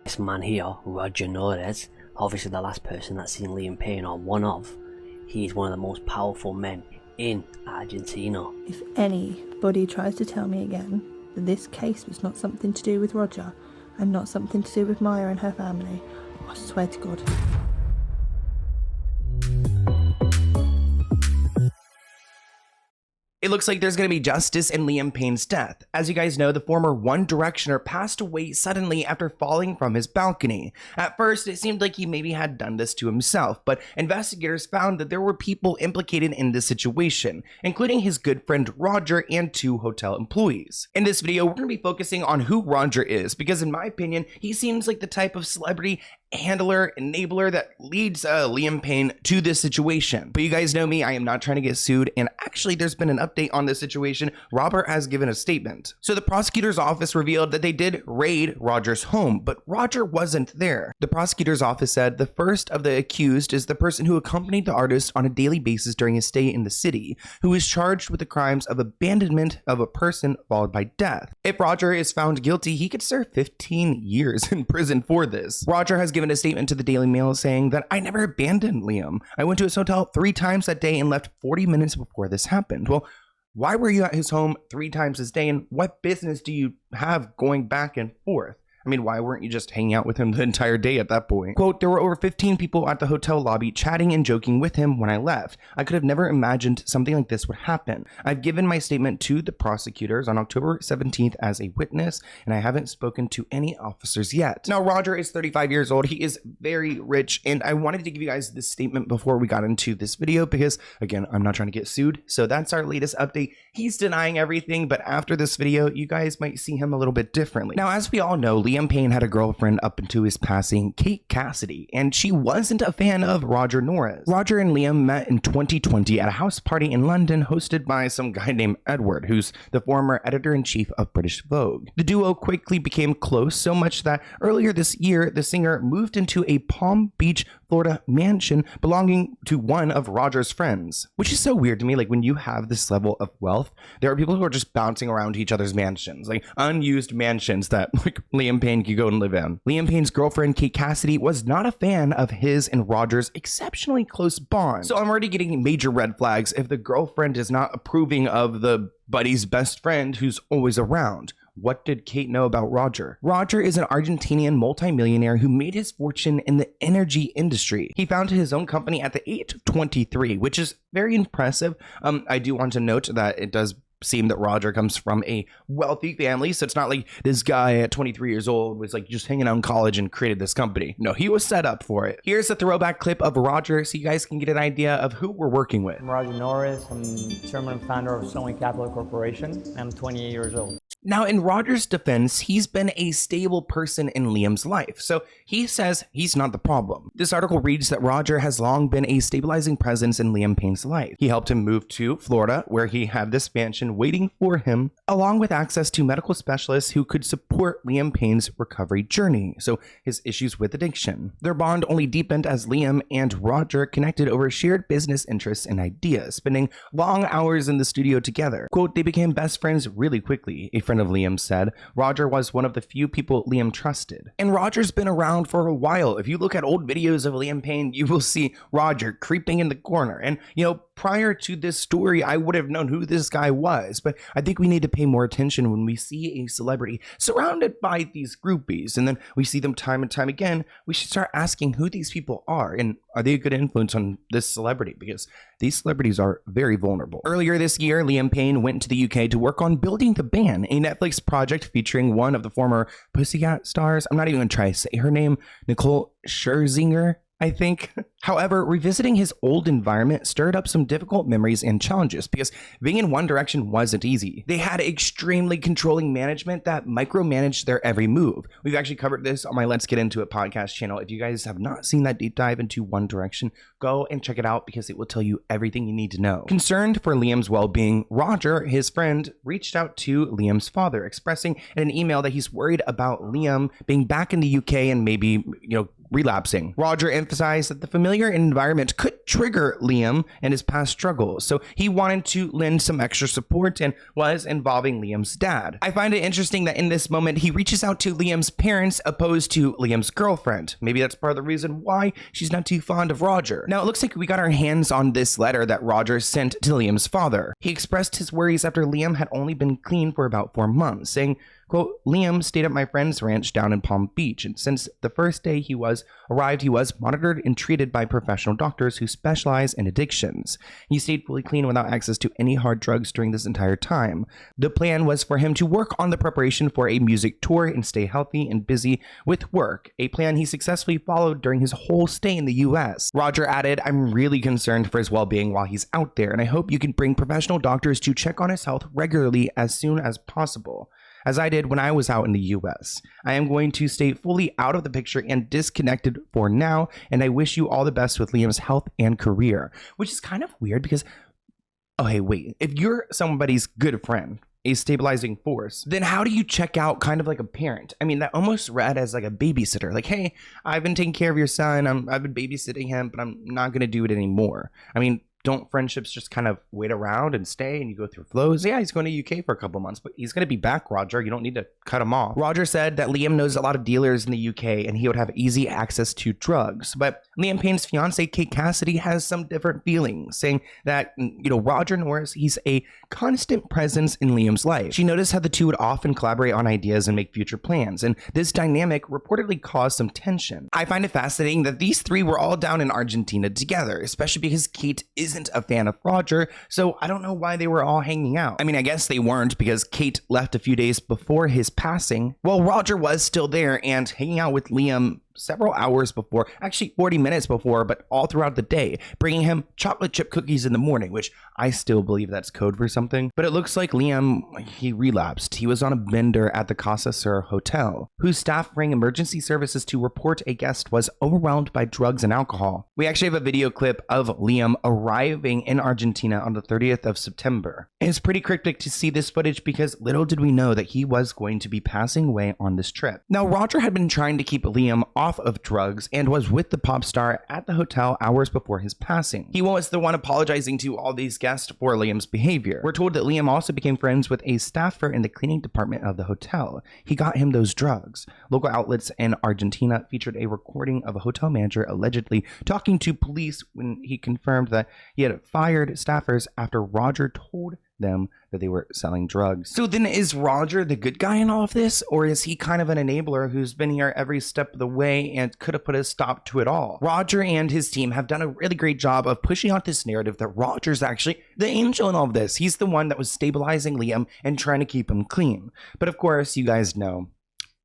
This man here, Roger Norez, obviously the last person that's seen Liam Payne, or one of, he's one of the most powerful men in Argentina. If anybody tries to tell me again that this case was not something to do with Roger and not something to do with Maya and her family, I swear to God. It looks like there's going to be justice in Liam Payne's death. As you guys know, the former One Directioner passed away suddenly after falling from his balcony. At first, it seemed like he maybe had done this to himself, but investigators found that there were people implicated in this situation, including his good friend Roger and 2 hotel employees. In this video, we're going to be focusing on who Roger is, because in my opinion, he seems like the type of celebrity handler, enabler that leads Liam Payne to this situation. But you guys know me, I am not trying to get sued, and actually there's been an update on this situation. Robert has given a statement. So the prosecutor's office revealed that they did raid Roger's home, but Roger wasn't there. The prosecutor's office said the first of the accused is the person who accompanied the artist on a daily basis during his stay in the city, who is charged with the crimes of abandonment of a person followed by death. If Roger is found guilty, he could serve 15 years in prison for this. Roger has given a statement to the Daily Mail saying that I never abandoned Liam. I went to his hotel 3 times that day and left 40 minutes before this happened. Well, why were you at his home 3 times this day, and what business do you have going back and forth? I mean, why weren't you just hanging out with him the entire day at that point? Quote, there were over 15 people at the hotel lobby chatting and joking with him when I left. I could have never imagined something like this would happen. I've given my statement to the prosecutors on October 17th as a witness, and I haven't spoken to any officers yet. Now, Roger is 35 years old. He is very rich, and I wanted to give you guys this statement before we got into this video because, again, I'm not trying to get sued. So that's our latest update. He's denying everything, but after this video, you guys might see him a little bit differently. Now, as we all know, Liam Payne had a girlfriend up until his passing, Kate Cassidy, and she wasn't a fan of Roger Norez. Roger and Liam met in 2020 at a house party in London hosted by some guy named Edward, who's the former editor-in-chief of British Vogue. The duo quickly became close, so much that earlier this year, the singer moved into a Palm Beach, Florida mansion belonging to one of Roger's friends, which is so weird to me. Like, when you have this level of wealth, there are people who are just bouncing around to each other's mansions, like unused mansions that like Liam Payne could go and live in. Liam Payne's girlfriend, Kate Cassidy, was not a fan of his and Roger's exceptionally close bond. So I'm already getting major red flags if the girlfriend is not approving of the buddy's best friend who's always around. What did Kate know about Roger? Roger is an Argentinian multimillionaire who made his fortune in the energy industry. He founded his own company at the age of 23, which is very impressive. I do want to note that it does seem that Roger comes from a wealthy family, so it's not like this guy at 23 years old was like just hanging out in college and created this company. No, he was set up for it. Here's a throwback clip of Roger so you guys can get an idea of who we're working with. I'm Roger Norez. I'm chairman and founder of Sloan Capital Corporation. I'm 28 years old. Now, in Roger's defense, he's been a stable person in Liam's life, so he says he's not the problem. This article reads that Roger has long been a stabilizing presence in Liam Payne's life. He helped him move to Florida, where he had this mansion waiting for him, along with access to medical specialists who could support Liam Payne's recovery journey, so his issues with addiction. Their bond only deepened as Liam and Roger connected over shared business interests and ideas, spending long hours in the studio together. Quote, they became best friends really quickly, a friend of Liam said. Roger was one of the few people Liam trusted. And Roger's been around for a while. If you look at old videos of Liam Payne, you will see Roger creeping in the corner. And, you know, prior to this story, I would have known who this guy was, but I think we need to pay more attention when we see a celebrity surrounded by these groupies, and then we see them time and time again. We should start asking who these people are, and are they a good influence on this celebrity, because these celebrities are very vulnerable. Earlier this year, Liam Payne went to the UK to work on Building the Band, a Netflix project featuring one of the former Pussycat stars. I'm not even going to try to say her name, Nicole Scherzinger, I think. However, revisiting his old environment stirred up some difficult memories and challenges because being in One Direction wasn't easy. They had extremely controlling management that micromanaged their every move. We've actually covered this on my Let's Get Into It podcast channel. If you guys have not seen that deep dive into One Direction, go and check it out because it will tell you everything you need to know. Concerned for Liam's well-being, Roger, his friend, reached out to Liam's father, expressing in an email that he's worried about Liam being back in the UK and maybe, relapsing. Roger emphasized that the familiar environment could trigger Liam and his past struggles, so he wanted to lend some extra support and was involving Liam's dad. I find it interesting that in this moment he reaches out to Liam's parents opposed to Liam's girlfriend. Maybe that's part of the reason why she's not too fond of Roger. Now it looks like we got our hands on this letter that Roger sent to Liam's father. He expressed his worries after Liam had only been clean for about 4 months, saying, quote, Liam stayed at my friend's ranch down in Palm Beach, and since the first day he was monitored and treated by professional doctors who specialize in addictions. He stayed fully clean without access to any hard drugs during this entire time. The plan was for him to work on the preparation for a music tour and stay healthy and busy with work, a plan he successfully followed during his whole stay in the US. Roger added, I'm really concerned for his well-being while he's out there, and I hope you can bring professional doctors to check on his health regularly as soon as possible, as I did when I was out in the US. I am going to stay fully out of the picture and disconnected for now, and I wish you all the best with Liam's health and career. Which is kind of weird because, oh hey, wait, if you're somebody's good friend, a stabilizing force, then how do you check out kind of like a parent? I mean, that almost read as like a babysitter. Like, hey, I've been taking care of your son, I've been babysitting him, but I'm not going to do it anymore. I mean, don't friendships just kind of wait around and stay and you go through flows? Yeah, he's going to UK for a couple months, but he's going to be back, Roger. You don't need to cut him off. Roger said that Liam knows a lot of dealers in the UK and he would have easy access to drugs. But Liam Payne's fiance, Kate Cassidy, has some different feelings, saying that, Roger Norris, he's a constant presence in Liam's life. She noticed how the two would often collaborate on ideas and make future plans, and this dynamic reportedly caused some tension. I find it fascinating that these three were all down in Argentina together, especially because Kate isn't a fan of Roger, so I don't know why they were all hanging out. I mean, I guess they weren't because Kate left a few days before his passing. Well, Roger was still there and hanging out with Liam several hours before, actually 40 minutes before, but all throughout the day, bringing him chocolate chip cookies in the morning, which I still believe that's code for something. But it looks like Liam, he relapsed. He was on a bender at the Casa Sur Hotel, whose staff rang emergency services to report a guest was overwhelmed by drugs and alcohol. We actually have a video clip of Liam arriving in Argentina on the 30th of September. And it's pretty cryptic to see this footage because little did we know that he was going to be passing away on this trip. Now, Roger had been trying to keep Liam off of drugs and was with the pop star at the hotel hours before his passing. He was the one apologizing to all these guests for Liam's behavior. We're told that Liam also became friends with a staffer in the cleaning department of the hotel. He got him those drugs. Local outlets in Argentina featured a recording of a hotel manager allegedly talking to police when he confirmed that he had fired staffers after Roger told them that they were selling drugs. So then is Roger the good guy in all of this, or is he kind of an enabler who's been here every step of the way and could have put a stop to it all? Roger and his team have done a really great job of pushing out this narrative that Roger's actually the angel in all of this. He's the one that was stabilizing Liam and trying to keep him clean. But of course, you guys know,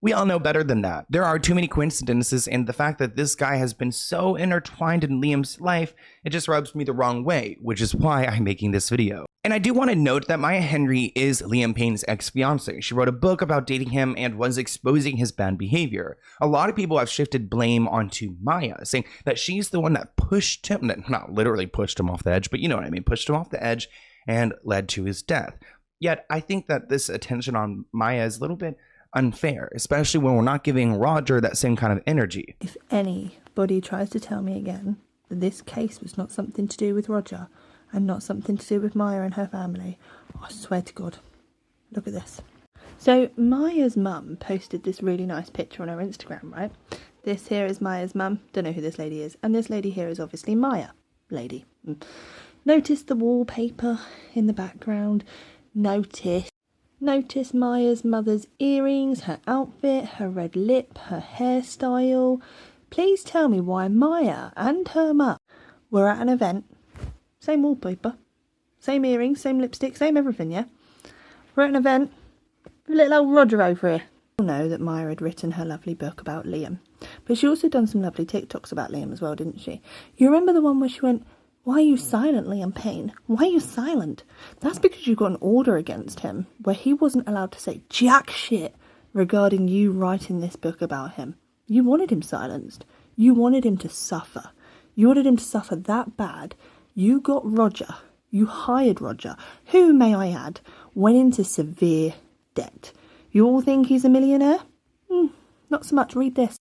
we all know better than that. There are too many coincidences, and the fact that this guy has been so intertwined in Liam's life, it just rubs me the wrong way, which is why I'm making this video. And I do want to note that Maya Henry is Liam Payne's ex-fiancée. She wrote a book about dating him and was exposing his bad behavior. A lot of people have shifted blame onto Maya, saying that she's the one that pushed him, not literally pushed him off the edge, but you know what I mean, pushed him off the edge and led to his death. Yet I think that this attention on Maya is a little bit unfair, especially when we're not giving Roger that same kind of energy. If anybody tries to tell me again that this case was not something to do with Roger and not something to do with Maya and her family, I swear to God. Look at this. So Maya's mum posted this really nice picture on her Instagram, right? This here is Maya's mum. Don't know who this lady is. And this lady here is obviously Maya. Lady. Notice the wallpaper in the background. Notice Maya's mother's earrings, her outfit, her red lip, her hairstyle. Please tell me why Maya and her mum were at an event. Same wallpaper, same earrings, same lipstick, same everything, yeah? We're at an event with little old Roger over here. You know that Maya had written her lovely book about Liam, but she also done some lovely TikToks about Liam as well, didn't she? You remember the one where she went, "Why are you silent, Liam Payne? Why are you silent?" That's because you got an order against him where he wasn't allowed to say jack shit regarding you writing this book about him. You wanted him silenced. You wanted him to suffer. You wanted him to suffer that bad. You got Roger. You hired Roger, who, may I add, went into severe debt. You all think he's a millionaire? Not so much. Read this.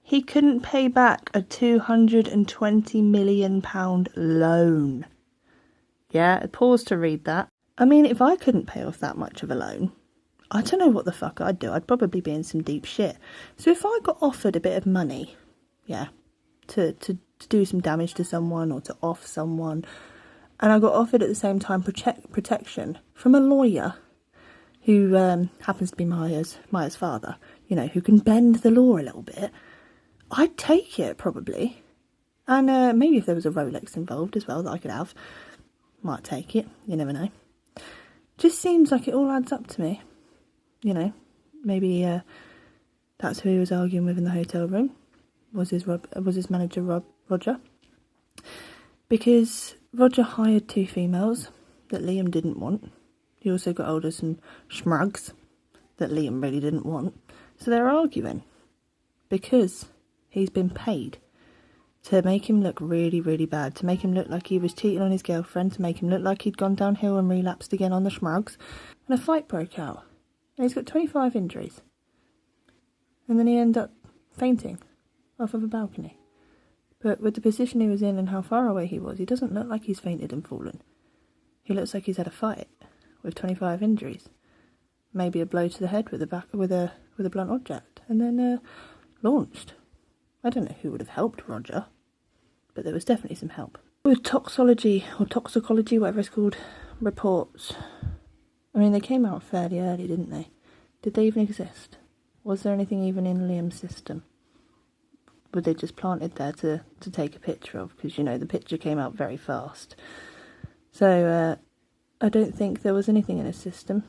He couldn't pay back a £220 million loan. Yeah, pause to read that. I mean, if I couldn't pay off that much of a loan, I don't know what the fuck I'd do. I'd probably be in some deep shit. So if I got offered a bit of money, yeah, to do some damage to someone or to off someone, and I got offered at the same time protection from a lawyer who happens to be Maya's father, you know, who can bend the law a little bit, I'd take it probably. And maybe if there was a Rolex involved as well that I could have, might take it. You never know. Just seems like it all adds up to me. You know, maybe that's who he was arguing with in the hotel room. Was his manager Roger? Because Roger hired 2 females that Liam didn't want. He also got hold of some schmugs that Liam really didn't want. So they're arguing because he's been paid to make him look really, really bad, to make him look like he was cheating on his girlfriend, to make him look like he'd gone downhill and relapsed again on the schmugs. And a fight broke out. And he's got 25 injuries. And then he ended up fainting off of a balcony. But with the position he was in and how far away he was, he doesn't look like he's fainted and fallen. He looks like he's had a fight with 25 injuries. Maybe a blow to the head with a blunt object. And then launched. I don't know who would have helped Roger, but there was definitely some help. With toxicology, whatever it's called, reports. I mean, they came out fairly early, didn't they? Did they even exist? Was there anything even in Liam's system? Were they just planted there to take a picture of? Because, you know, the picture came out very fast. So, I don't think there was anything in his system.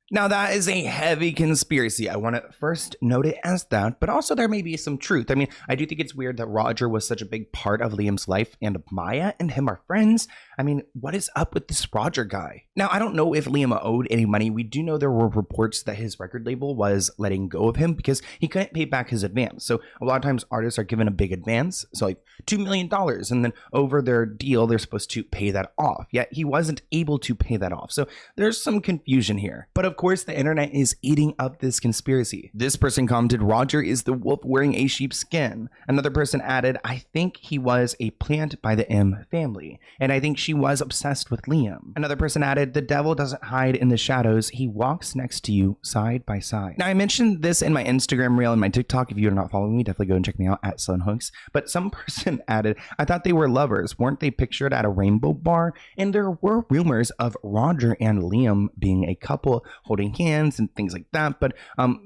Now, that is a heavy conspiracy. I want to first note it as that, but also there may be some truth. I mean, I do think it's weird that Roger was such a big part of Liam's life and Maya and him are friends. I mean, what is up with this Roger guy? Now, I don't know if Liam owed any money. We do know there were reports that his record label was letting go of him because he couldn't pay back his advance. So a lot of times artists are given a big advance, so like $2 million, and then over their deal, they're supposed to pay that off. Yet he wasn't able to pay that off. So there's some confusion here. But of course, the internet is eating up this conspiracy. This person commented, Roger is the wolf wearing a sheep's skin. Another person added, I think he was a plant by the M family. And I think she was obsessed with Liam. Another person added, the devil doesn't hide in the shadows. He walks next to you side by side. Now, I mentioned this in my Instagram reel and my TikTok. If you're not following me, definitely go and check me out at SloanHooks. But some person added, I thought they were lovers. Weren't they pictured at a rainbow bar? And there were rumors of Roger and Liam being a couple holding hands and things like that. But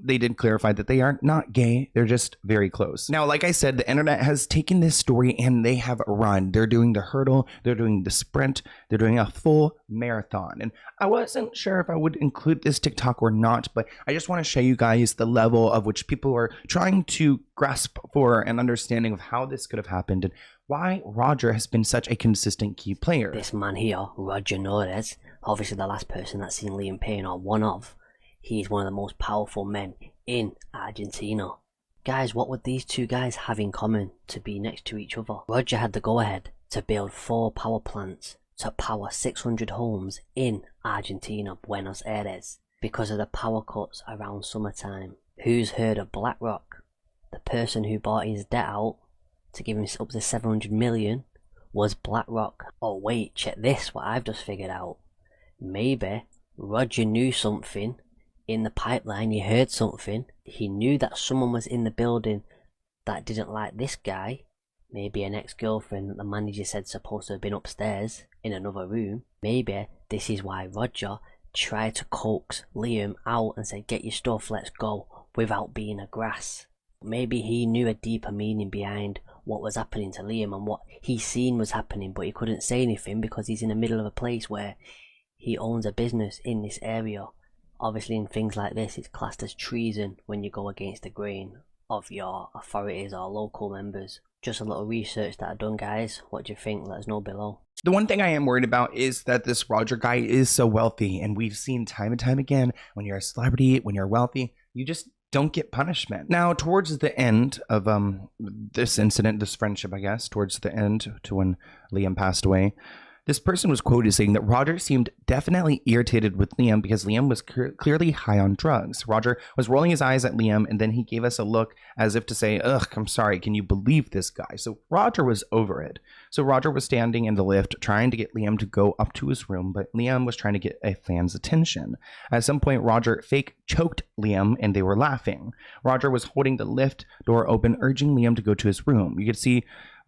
they did clarify that they are not gay. They're just very close. Now, like I said, the internet has taken this story and they have run. They're doing the hurdle. They're doing the sprint. They're doing a full marathon. And I wasn't sure if I would include this TikTok or not, but I just want to show you guys the level of which people are trying to grasp for an understanding of how this could have happened and why Roger has been such a consistent key player. This man here, Roger Nores, obviously the last person that's seen Liam Payne, or one of, he's one of the most powerful men in Argentina. Guys, what would these two guys have in common to be next to each other? Roger had the go-ahead to build 4 power plants to power 600 homes in Argentina, Buenos Aires, because of the power cuts around summertime. Who's heard of BlackRock? The person who bought his debt out to give him up to 700 million was BlackRock. Oh wait, check this, what I've just figured out. Maybe Roger knew something in the pipeline, he heard something, he knew that someone was in the building that didn't like this guy, maybe an ex-girlfriend that the manager said supposed to have been upstairs in another room. Maybe this is why Roger tried to coax Liam out and said, get your stuff, let's go, without being a grass. Maybe he knew a deeper meaning behind what was happening to Liam and what he seen was happening, but he couldn't say anything because he's in the middle of a place where he owns a business in this area. Obviously in things like this, it's classed as treason when you go against the grain of your authorities or local members. Just a little research that I've done, guys. What do you think? Let us know below. The one thing I am worried about is that this Roger guy is so wealthy, and we've seen time and time again, when you're a celebrity, when you're wealthy, you just don't get punishment. Now, towards the end of this incident, this friendship, I guess, towards the end to when Liam passed away, This person was quoted saying that Roger seemed definitely irritated with Liam because Liam was clearly high on drugs. Roger was rolling his eyes at Liam, and then he gave us a look as if to say, ugh, I'm sorry, can you believe this guy? So Roger was over it. So Roger was standing in the lift trying to get Liam to go up to his room, but Liam was trying to get a fan's attention. At some point, Roger fake choked Liam, and they were laughing. Roger was holding the lift door open, urging Liam to go to his room. You could see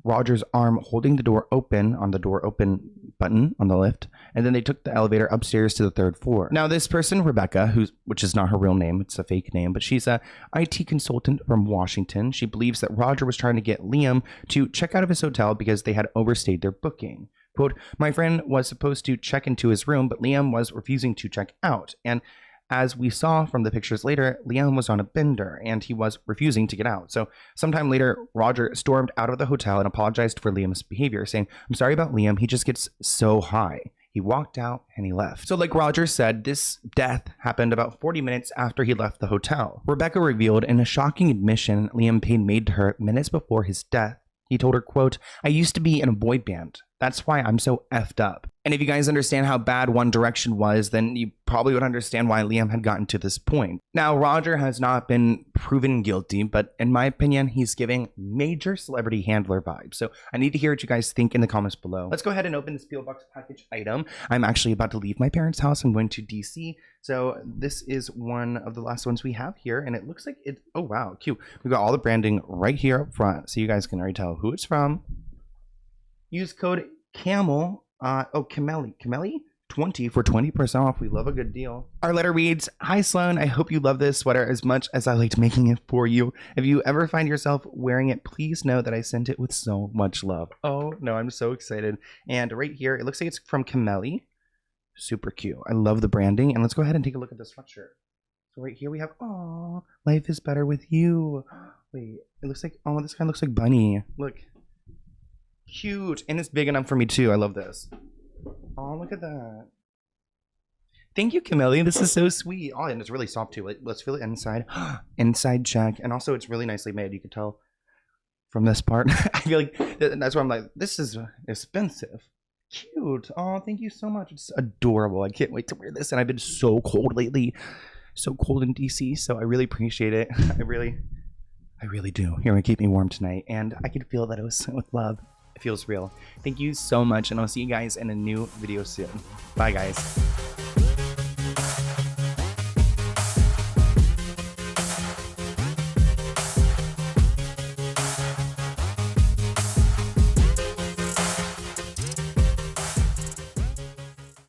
Roger's arm holding the door open on the door open button on the lift, and then they took the elevator upstairs to the 3rd floor. Now, this person, Rebecca, which is not her real name, it's a fake name, but she's a IT consultant from Washington. She believes that Roger was trying to get Liam to check out of his hotel because they had overstayed their booking. Quote, my friend was supposed to check into his room, but Liam was refusing to check out. And as we saw from the pictures later, Liam was on a bender and he was refusing to get out. So sometime later, Roger stormed out of the hotel and apologized for Liam's behavior, saying, I'm sorry about Liam, he just gets so high. He walked out and he left. So like Roger said, this death happened about 40 minutes after he left the hotel. Rebecca revealed in a shocking admission Liam Payne made to her minutes before his death. He told her, quote, I used to be in a boy band. That's why I'm so effed up. And if you guys understand how bad One Direction was, then you probably would understand why Liam had gotten to this point. Now, Roger has not been proven guilty, but in my opinion, he's giving major celebrity handler vibes. So I need to hear what you guys think in the comments below. Let's go ahead and open this P.O. Box package item. I'm actually about to leave my parents' house. I'm going to DC. So this is one of the last ones we have here. And it looks like it, oh wow, cute. We've got all the branding right here up front. So you guys can already tell who it's from. Use code CAMEL, Camelli 20 for 20% off. We love a good deal. Our letter reads, Hi Sloan, I hope you love this sweater as much as I liked making it for you. If you ever find yourself wearing it, please know that I sent it with so much love. Oh no, I'm so excited. And right here, it looks like it's from Camelli. Super cute. I love the branding. And let's go ahead and take a look at the sweatshirt. So right here we have, oh, life is better with you. Wait, it looks like, oh, this kind of looks like Bunny. Look. Cute, and it's big enough for me too. I love this. Oh, look at that. Thank you, Camelli. This is so sweet. Oh, and it's really soft too. Let's feel it inside. Inside check. And also it's really nicely made. You can tell from this part. I feel like that's why I'm like, this is expensive. Cute. Oh, thank you so much. It's adorable. I can't wait to wear this. And I've been so cold lately. So cold in DC. So I really appreciate it. I really do. You're gonna keep me warm tonight. And I could feel that it was with love. It feels real. Thank you so much, and I'll see you guys in a new video soon. Bye, guys.